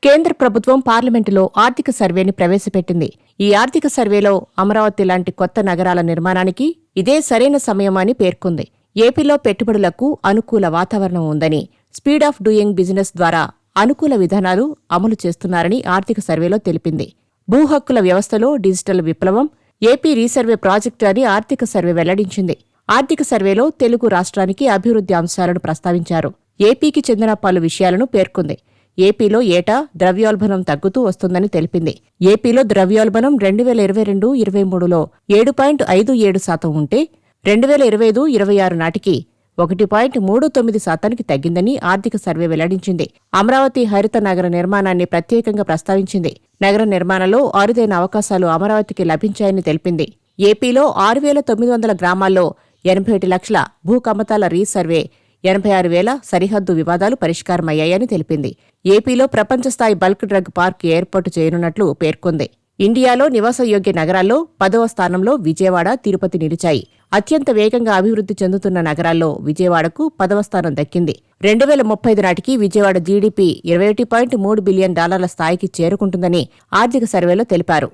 కేంద్ర ప్రభుత్వం పార్లమెంటులో ఆర్థిక సర్వేని ప్రవేశపెట్టింది. ఈ ఆర్థిక సర్వేలో అమరావతి లాంటి కొత్త నగరాల నిర్మాణానికి ఇదే సరైన సమయమని పేర్కొంది. ఏపీలో పెట్టుబడులకు అనుకూల వాతావరణం ఉందని, స్పీడ్ ఆఫ్ డూయింగ్ బిజినెస్ ద్వారా అనుకూల విధానాలు అమలు చేస్తున్నారని ఆర్థిక సర్వేలో తెలిపింది. భూ హక్కుల వ్యవస్థలో డిజిటల్ విప్లవం ఏపీ రీసర్వే ప్రాజెక్టు అని ఆర్థిక సర్వే వెల్లడించింది. ఆర్థిక సర్వేలో తెలుగు రాష్ట్రానికి అభివృద్ధి అంశాలను ప్రస్తావించారు. ఏపీకి చెందిన పలు విషయాలను పేర్కొంది. ఏపీలో ఏటా ద్రవ్యోల్బణం తగ్గుతూ వస్తుందని తెలిపింది. ఏపీలో ద్రవ్యోల్బణం 2022-23లో 7.57% ఉంటే 2025-26 నాటికి 1.39% తగ్గిందని ఆర్థిక సర్వే వెల్లడించింది. అమరావతి హరిత నగర నిర్మాణాన్ని ప్రత్యేకంగా ప్రస్తావించింది. నగర నిర్మాణంలో అరుదైన అవకాశాలు అమరావతికి లభించాయని తెలిపింది. ఏపీలో 6,900 గ్రామాల్లో 81 లక్షల భూ కమ్మతాల రీసర్వే, 86,000 సరిహద్దు వివాదాలు పరిష్కారమయ్యాయని తెలిపింది. ఏపీలో ప్రపంచస్థాయి బల్క్ డ్రగ్ పార్క్ ఏర్పాటు చేయనున్నట్లు పేర్కొంది. ఇండియాలో నివాసయోగ్య నగరాల్లో 10వ స్థానంలో విజయవాడ, తిరుపతి నిలిచాయి. అత్యంత వేగంగా అభివృద్ధి చెందుతున్న నగరాల్లో విజయవాడకు 10వ స్థానం దక్కింది. 2035 నాటికి విజయవాడ జీడీపీ $21.3 బిలియన్ స్థాయికి చేరుకుంటుందని ఆర్థిక సర్వేలో తెలిపారు.